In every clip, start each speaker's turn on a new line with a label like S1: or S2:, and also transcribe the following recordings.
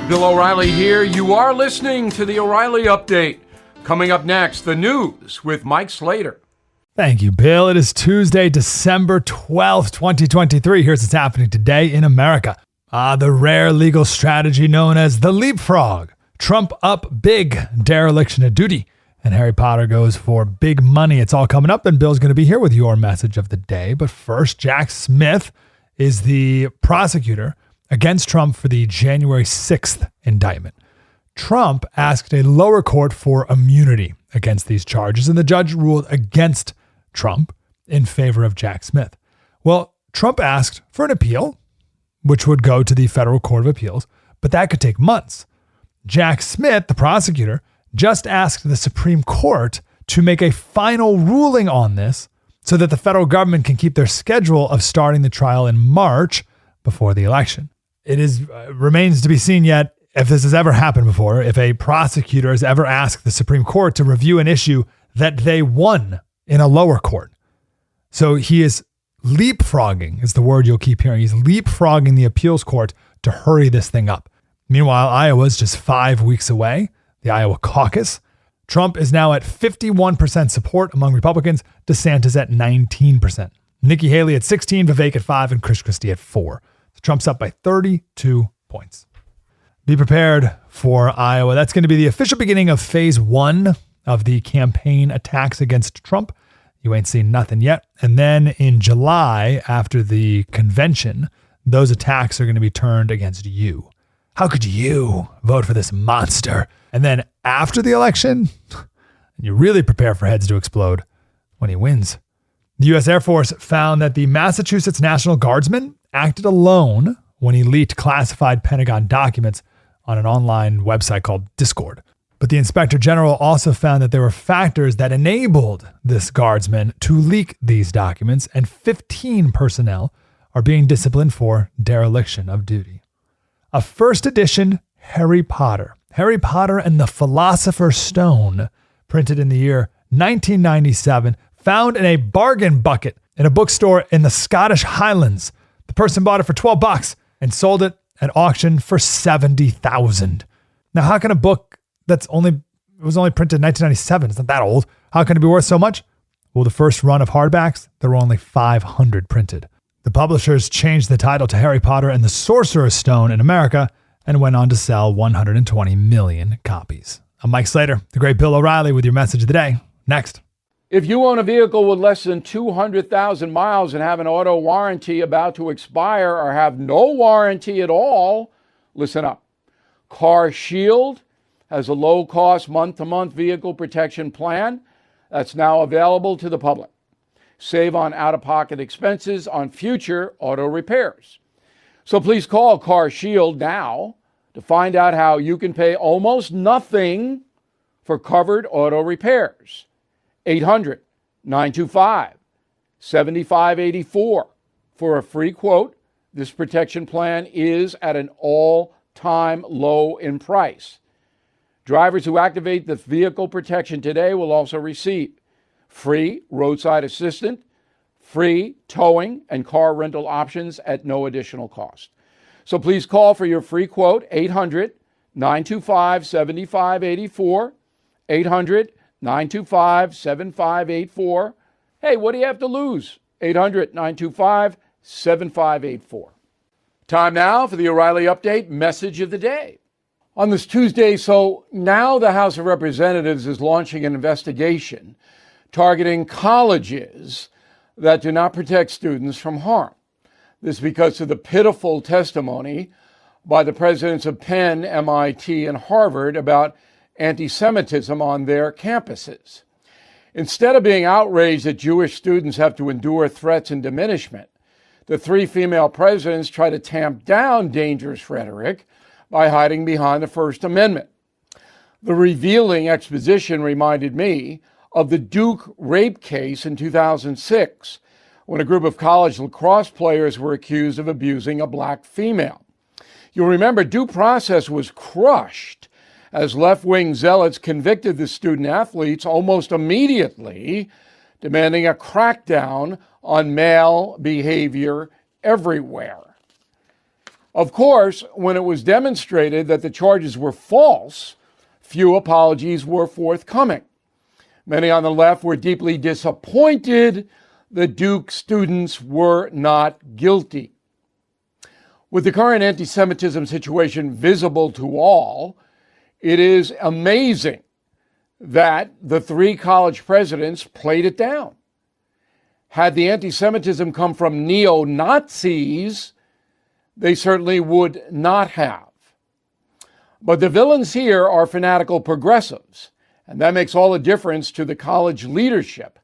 S1: Bill O'Reilly here. You are listening to the O'Reilly Update. Coming up next, the news with Mike Slater.
S2: Thank you, Bill. It is Tuesday, December 12th, 2023. Here's what's happening today in America. The rare legal strategy known as the leapfrog. Trump up big, dereliction of duty. And Harry Potter goes for big money. It's all coming up, and Bill's going to be here with your message of the day. But first, Jack Smith is the prosecutor against Trump for the January 6th indictment. Trump asked a lower court for immunity against these charges, and the judge ruled against Trump in favor of Jack Smith. Well, Trump asked for an appeal, which would go to the Federal Court of Appeals, but that could take months. Jack Smith, the prosecutor, just asked the Supreme Court to make a final ruling on this so that the federal government can keep their schedule of starting the trial in March before the election. It remains to be seen yet if this has ever happened before, if a prosecutor has ever asked the Supreme Court to review an issue that they won in a lower court. So he is leapfrogging, is the word you'll keep hearing. He's leapfrogging the appeals court to hurry this thing up. Meanwhile, Iowa's just 5 weeks away, the Iowa caucus. Trump is now at 51% support among Republicans, DeSantis at 19%. Nikki Haley at 16%, Vivek at 5%, and Chris Christie at 4%. Trump's up by 32 points. Be prepared for Iowa. That's going to be the official beginning of phase 1 of the campaign attacks against Trump. You ain't seen nothing yet. And then in July, after the convention, those attacks are going to be turned against you. How could you vote for this monster? And then after the election, you really prepare for heads to explode when he wins. The U.S. Air Force found that the Massachusetts National Guardsman acted alone when he leaked classified Pentagon documents on an online website called Discord. But the Inspector General also found that there were factors that enabled this guardsman to leak these documents, and 15 personnel are being disciplined for dereliction of duty. A first edition Harry Potter and the Philosopher's Stone, printed in the year 1997, found in a bargain bucket in a bookstore in the Scottish Highlands. The person bought it for $12 and sold it at auction for $70,000. Now, how can a book was only printed in 1997, it's not that old, how can it be worth so much? Well, the first run of hardbacks, there were only 500 printed. The publishers changed the title to Harry Potter and the Sorcerer's Stone in America and went on to sell 120 million copies. I'm Mike Slater, the great Bill O'Reilly, with your message of the day. Next.
S1: If you own a vehicle with less than 200,000 miles and have an auto warranty about to expire or have no warranty at all, listen up. Car Shield has a low-cost month-to-month vehicle protection plan that's now available to the public. Save on out-of-pocket expenses on future auto repairs. So please call Car Shield now to find out how you can pay almost nothing for covered auto repairs. 800-925-7584 for a free quote. This protection plan is at an all-time low in price. Drivers who activate the vehicle protection today will also receive free roadside assistance, free towing and car rental options at no additional cost. So please call for your free quote, 800-925-7584, 800-925-7584. Hey, what do you have to lose? 800-925-7584. Time now for the O'Reilly Update message of the day. On this Tuesday, so now the House of Representatives is launching an investigation targeting colleges that do not protect students from harm. This because of the pitiful testimony by the presidents of Penn, MIT, and Harvard about antisemitism on their campuses. Instead of being outraged that Jewish students have to endure threats and diminishment, the three female presidents try to tamp down dangerous rhetoric by hiding behind the First Amendment. The revealing exposition reminded me of the Duke rape case in 2006, when a group of college lacrosse players were accused of abusing a black female. You'll remember due process was crushed as left-wing zealots convicted the student athletes almost immediately, demanding a crackdown on male behavior everywhere. Of course, when it was demonstrated that the charges were false, few apologies were forthcoming. Many on the left were deeply disappointed the Duke students were not guilty. With the current anti-Semitism situation visible to all, it is amazing that the three college presidents played it down. Had the anti-Semitism come from neo-Nazis, they certainly would not have. But the villains here are fanatical progressives, and that makes all the difference to the college leadership,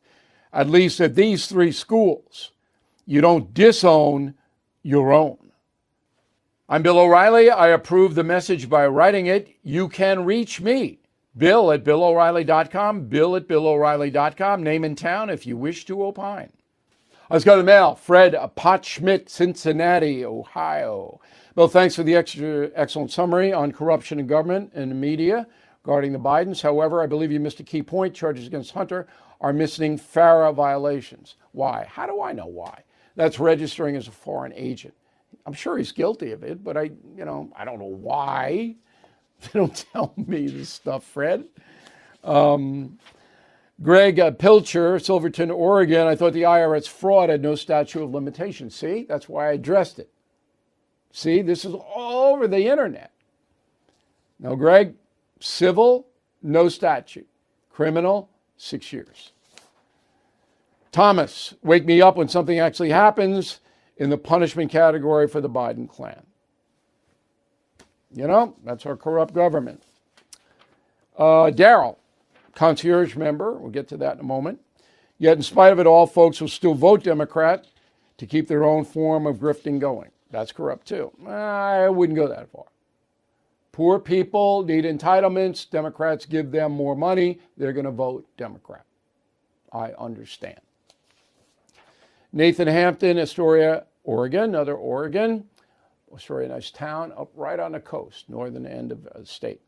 S1: at least at these three schools. You don't disown your own. I'm Bill O'Reilly. I approve the message by writing it. You can reach me, Bill at BillO'Reilly.com, Bill at BillO'Reilly.com, name and town if you wish to opine. Let's go to the mail. Fred Potschmidt, Cincinnati, Ohio. Bill, thanks for the excellent summary on corruption in government and the media regarding the Bidens. However, I believe you missed a key point. Charges against Hunter are missing FARA violations. Why? How do I know why? That's registering as a foreign agent. I'm sure he's guilty of it, but I don't know why. They don't tell me this stuff, Fred. Greg Pilcher, Silverton, Oregon. I thought the IRS fraud had no statute of limitations. See, that's why I addressed it. See, this is all over the internet. Now, Greg, civil, no statute. Criminal, 6 years. Thomas, wake me up when something actually happens in the punishment category for the Biden clan. That's our corrupt government. Daryl, concierge member, we'll get to that in a moment. Yet in spite of it all, folks will still vote Democrat to keep their own form of grifting going. That's corrupt too. I wouldn't go that far. Poor people need entitlements. Democrats give them more money. They're going to vote Democrat. I understand. Nathan Hampton, Astoria, Oregon, another Oregon. Astoria, nice town, up right on the coast, northern end of the state.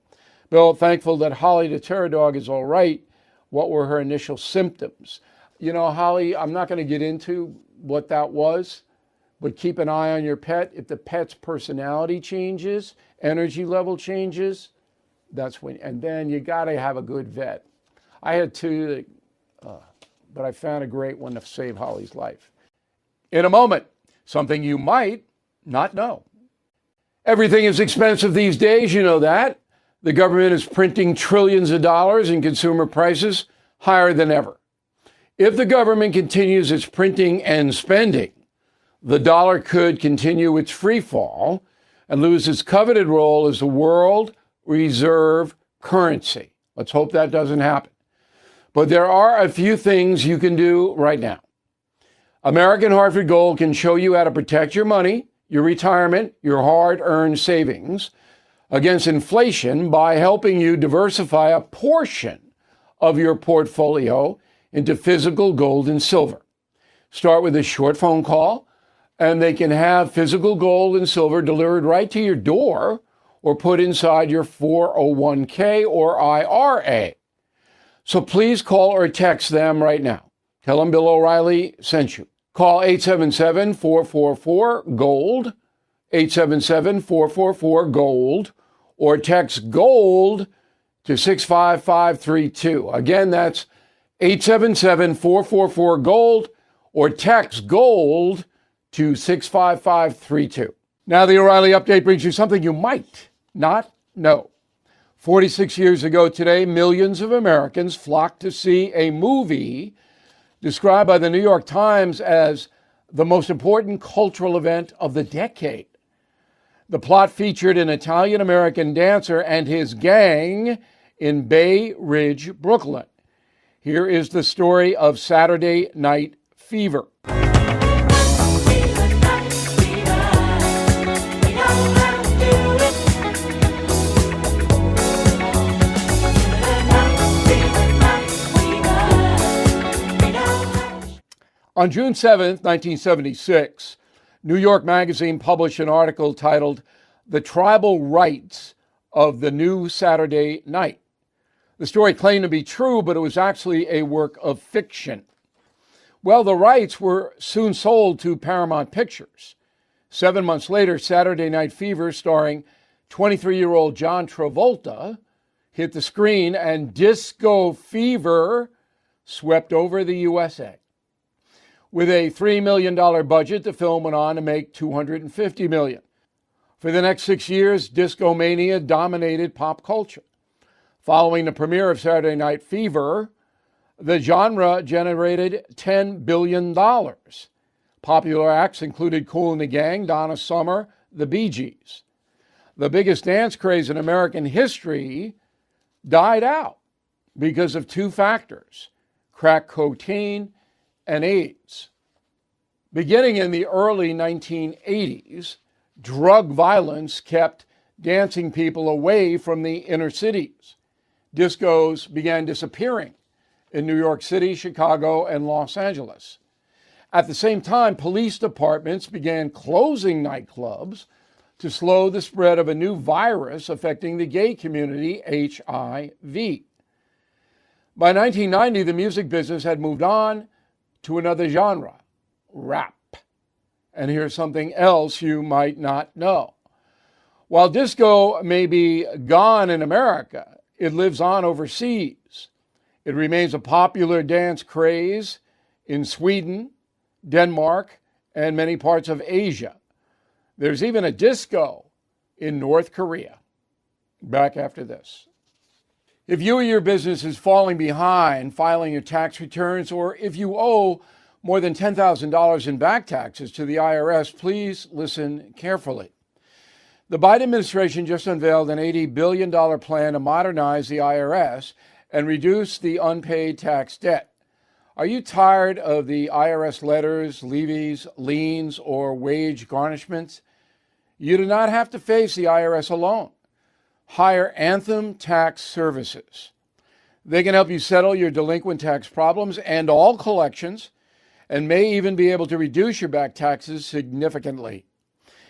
S1: Bill, thankful that Holly the terror dog is all right. What were her initial symptoms? Holly, I'm not going to get into what that was, but keep an eye on your pet. If the pet's personality changes, energy level changes, that's when, and then you got to have a good vet. I had two, but I found a great one to save Holly's life. In a moment, something you might not know. Everything is expensive these days, you know that. The government is printing trillions of dollars and consumer prices higher than ever. If the government continues its printing and spending, the dollar could continue its free fall and lose its coveted role as the world reserve currency. Let's hope that doesn't happen. But there are a few things you can do right now. American Hartford Gold can show you how to protect your money, your retirement, your hard-earned savings against inflation by helping you diversify a portion of your portfolio into physical gold and silver. Start with a short phone call, and they can have physical gold and silver delivered right to your door or put inside your 401k or IRA. So please call or text them right now. Tell them Bill O'Reilly sent you. Call 877-444-GOLD, 877-444-GOLD, or text GOLD to 65532. Again, that's 877-444-GOLD, or text GOLD to 65532. Now the O'Reilly Update brings you something you might not know. 46 years ago today, millions of Americans flocked to see a movie described by the New York Times as the most important cultural event of the decade. The plot featured an Italian-American dancer and his gang in Bay Ridge, Brooklyn. Here is the story of Saturday Night Fever. On June 7th, 1976, New York Magazine published an article titled "The Tribal Rights of the New Saturday Night." The story claimed to be true, but it was actually a work of fiction. Well, the rights were soon sold to Paramount Pictures. 7 months later, Saturday Night Fever, starring 23-year-old John Travolta, hit the screen, and disco fever swept over the USA. With a $3 million budget, the film went on to make $250 million. For the next 6 years, disco mania dominated pop culture. Following the premiere of Saturday Night Fever, the genre generated $10 billion. Popular acts included Kool and the Gang, Donna Summer, the Bee Gees. The biggest dance craze in American history died out because of two factors: crack cocaine and AIDS. Beginning in the early 1980s, drug violence kept dancing people away from the inner cities. Discos began disappearing in New York City, Chicago, and Los Angeles. At the same time, police departments began closing nightclubs to slow the spread of a new virus affecting the gay community, HIV. By 1990, the music business had moved on to another genre, rap. And here's something else you might not know. While disco may be gone in America, it lives on overseas. It remains a popular dance craze in Sweden, Denmark, and many parts of Asia. There's even a disco in North Korea. Back after this. If you or your business is falling behind filing your tax returns, or if you owe more than $10,000 in back taxes to the IRS, please listen carefully. The Biden administration just unveiled an $80 billion plan to modernize the IRS and reduce the unpaid tax debt. Are you tired of the IRS letters, levies, liens, or wage garnishments? You do not have to face the IRS alone. Hire Anthem Tax Services. They can help you settle your delinquent tax problems and all collections, and may even be able to reduce your back taxes significantly.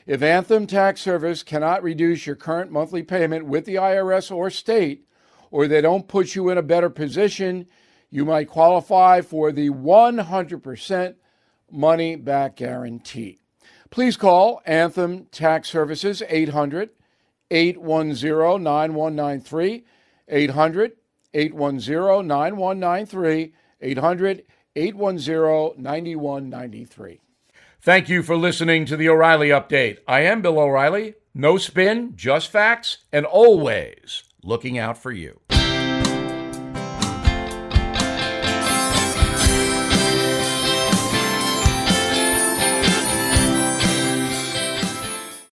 S1: If Anthem Tax Service cannot reduce your current monthly payment with the IRS or state, or they don't put you in a better position, you might qualify for the 100% money back guarantee. Please call Anthem Tax Services 800-810-9193, 800-810-9193, 800-810-9193. Thank you for listening to the O'Reilly Update. I am Bill O'Reilly. No spin, just facts, and always looking out for you.